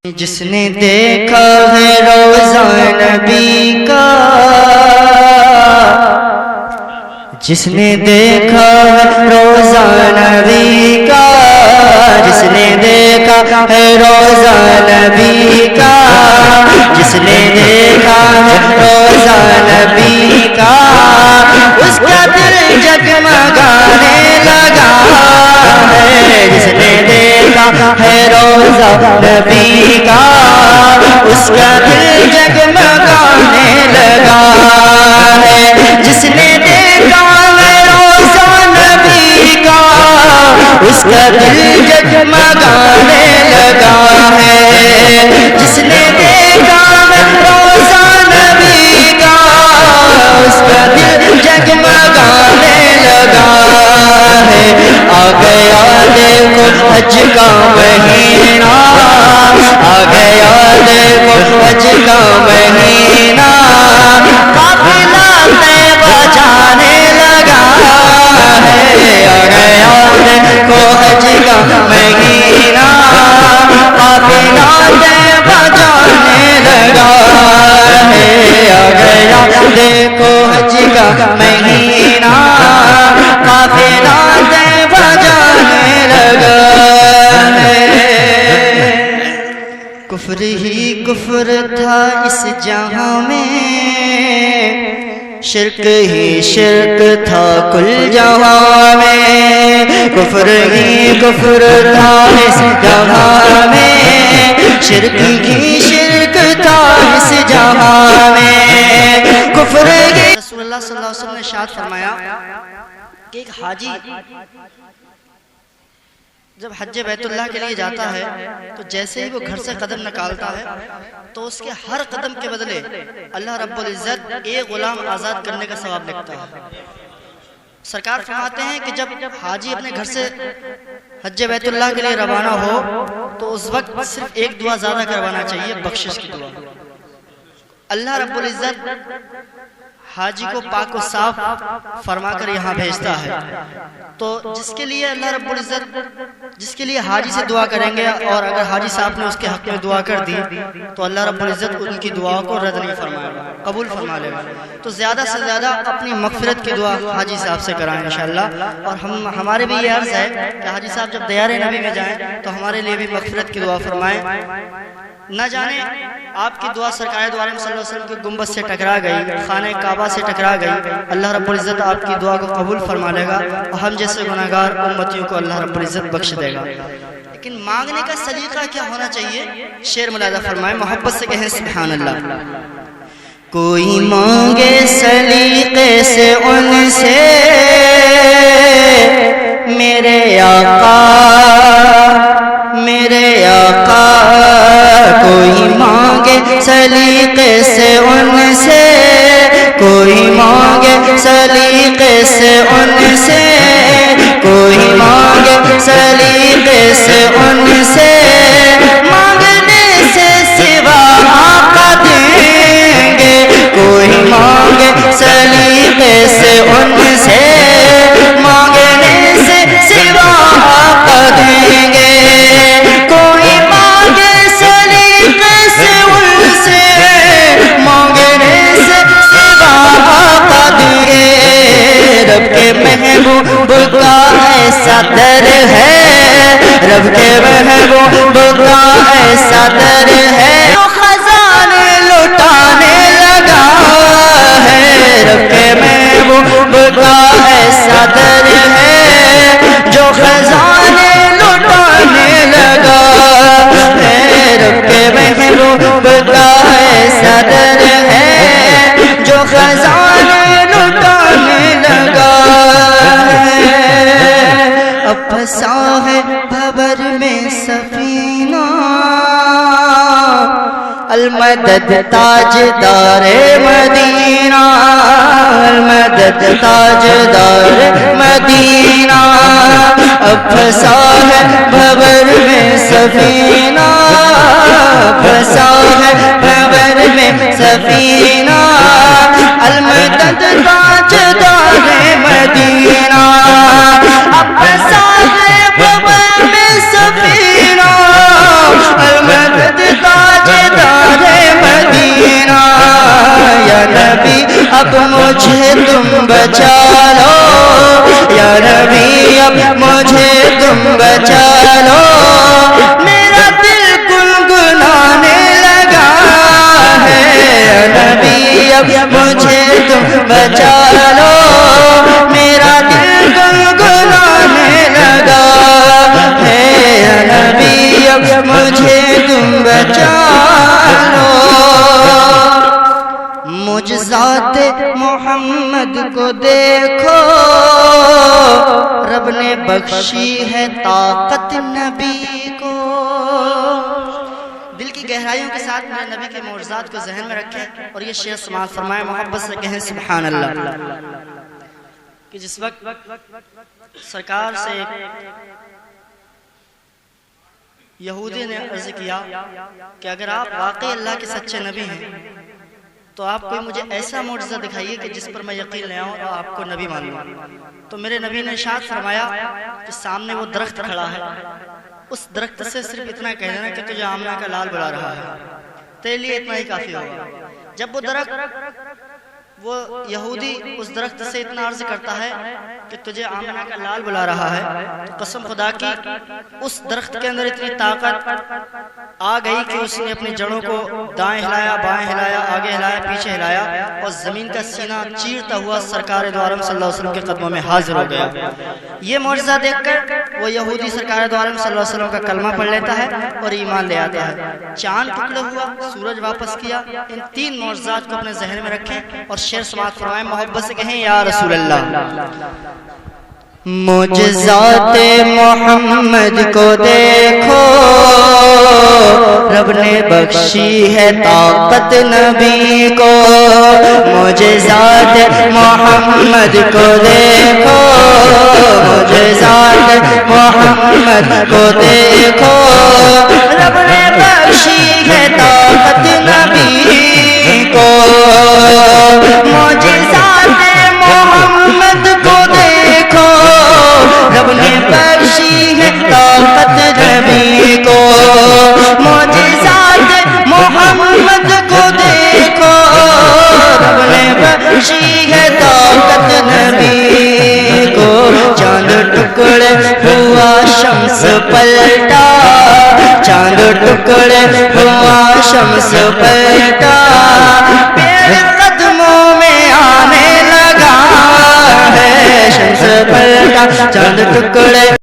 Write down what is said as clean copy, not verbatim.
جس نے دیکھا ہے روزہ نبی کا، جس نے دیکھا ہے روزہ نبی کا، جس نے دیکھا ہے روزہ نبی کا، جس نے دیکھا ہے روزہ نبی کا، اس کا دل جگمگانے لگا ہے۔ جس نے دیکھا ہے روزہ نبی کا، اس کا دل جگمگانے لگا ہے۔ جس نے دیکھا ہے روزہ نبی کا، اس کا دل جگمگانے لگا ہے۔ جس نے دیکھا ہے روزہ نبی کا، اس کا دل جگمگانے لگا ہے۔ آ گیا دیکھو حج کا مہینہ، آ گیا دیکھو حج کا مہینہ، قافلہ طیبہ جانے لگا ہے۔ آ گیا دیکھو حج کا مہینہ، قافلہ طیبہ جانے لگا ہے۔ آ گیا دیکھو حج کا مہینہ، قافلہ طیبہ جانے لگا ہے۔ کفر ہی کفر تھا اس جہاں میں، شرک ہی شرک تھا کل جہاں میں۔ کفر ہی کفر تھا اس جہاں میں، شرک ہی شرک تھا اس جہاں میں۔ کفر ہی رسول اللہ صلی اللہ علیہ وسلم نے ارشاد فرمایا کہ ایک حاجی جب حج بیت اللہ کے لیے جاتا ہے تو جیسے ہی وہ گھر سے قدم نکالتا ہے تو اس کے ہر قدم کے بدلے اللہ رب العزت ایک غلام آزاد کرنے کا ثواب لکھتا ہے۔ سرکار فرماتے ہیں کہ جب حاجی اپنے گھر سے حج بیت اللہ کے لیے روانہ ہو تو اس وقت صرف ایک دعا زیادہ کروانا چاہیے، بخشش کی دعا۔ اللہ رب العزت حاجی کو پاک و صاف فرما کر یہاں بھیجتا ہے، تو جس کے لیے اللہ رب العزت جس کے لیے حاجی سے دعا کریں گے اور اگر حاجی صاحب نے اس کے حق میں دعا کر دی تو اللہ رب العزت ان کی دعا کو رد نہیں فرمائے گا، قبول فرما لے گا۔ تو زیادہ سے زیادہ اپنی مغفرت کی دعا حاجی صاحب سے کرائیں انشاءاللہ۔ اور ہمارے بھی یہ عرض ہے کہ حاجی صاحب جب دیار نبی میں جائیں تو ہمارے لیے بھی مغفرت کی دعا فرمائیں۔ نہ جانے آپ کی دعا سرکار دو عالم صلی اللہ علیہ وسلم کے گنبد سے ٹکرا گئی، خانہ کعبہ سے ٹکرا گئی، اللہ رب العزت آپ کی دعا کو قبول فرما لے گا اور ہم جیسے گناہگار امتیوں کو اللہ رب العزت بخش دے گا۔ لیکن مانگنے کا سلیقہ کیا ہونا چاہیے؟ شعر ملاحظہ فرمائیں، محبت سے کہیں سبحان اللہ۔ کوئی مانگے سلیقے سے ان سے میرے آقا، میرے آقا، کوئی مانگے سلیقے سے ان سے، کوئی مانگے سلیقے سے ان سے، کوئی مانگے سلیقے سے ان سے، مانگنے سے سوا آقا دیں گے۔ کوئی مانگے سلیقے سے ان سے، مانگنے سے سوا آقا دیں گے۔ کوئی مانگے سلیقے سے ان سے، مانگنے سے سوا آقا دیں گے۔ رب کے محبوب کا ایسا در ہے، رب کے محبوب کا ایسا در ہے، جو خزانے لٹانے لگا ہے۔ رب کے محبوب کا ایسا در ہے، جو خزانے لٹانے لگا ہے۔ رب کے محبوب کا ایسا در ہے، جو خزانے لٹانے لگا ہے۔ اب پھنسا ہے بھور میں سفینہ، المدد تاجدار مدینہ، المدد تاجدار مدینہ۔ اب پھنسا ہے بھور میں سفینہ، پھنسا ہے بھور میں سفینہ، المدد تاجدار مدینہ۔ اب پھنسا ہے بھور میں سفینہ، المدد اب مجھے تم بچا لو، میرا دل گنگنانے لگا ہے یا نبی اب مجھے تم بچا لو۔ معجزات محمد کو دیکھو، رب نے بخشی ہے طاقت نبی کو۔ دل کی گہرائیوں کے ساتھ میرے نبی کے معجزات کو ذہن میں رکھیں اور یہ شعر سماعت فرمائیں، محبت سے کہیں سبحان اللہ۔ کہ جس وقت سرکار سے یہودی نے عرض کیا کہ اگر آپ واقعی اللہ کے سچے نبی ہیں تو آپ کوئی مجھے ایسا معجزہ دکھائیے کہ جس پر میں یقین لے آؤں اور آپ کو نبی مان لوں۔ تو میرے نبی نے ارشاد فرمایا کہ سامنے وہ درخت کھڑا ہے، اس درخت سے صرف اتنا کہہ دینا کہ تجھے آمنہ کا لال بلا رہا ہے، تیرے لیے اتنا ہی کافی ہوگا۔ جب وہ درخت، وہ یہودی اس درخت سے اتنا عرض کرتا ہے کہ تجھے آمنہ کا لال بلا رہا ہے، تو قسم خدا کی اس درخت کے اندر اتنی طاقت آ گئی کہ اس نے اپنی جڑوں کو دائیں ہلایا، بائیں ہلایا، آگے ہلایا، پیچھے ہلایا، اور زمین کا سینہ چیرتا ہوا سرکار دو عالم صلی اللہ علیہ وسلم کے قدموں میں حاضر ہو گیا۔ یہ معجزہ دیکھ کر وہ یہودی سرکار دو عالم صلی اللہ علیہ وسلم کا کلمہ پڑھ لیتا ہے اور ایمان لے آتا ہے۔ چاند ٹکڑا ہوا، سورج واپس کیا۔ ان تین معجزات کو اپنے ذہن میں رکھیں اور شعر سماعت فرمائیں، محبت سے کہیں یا رسول اللہ۔ معجزات محمد کو دیکھو، رب نے بخشی ہے طاقت نبی کو۔ معجزات محمد کو دیکھو، معجزات محمد کو دیکھو، رب نے بخشی ہے طاقت نبی کو۔ معجزات محمد کو دیکھو، رب نے بخشی ہے طاقت نبی کو۔ معجزات محمد کو دیکھو، رب نے بخشی ہے طاقت نبی کو۔ چاند ٹکڑے ہوا شمس پلٹا، چاند ٹکڑے ہوا شمس پلٹا، پیر قدموں میں آنے لگا ہے، شمس پلٹا چاند ٹکڑے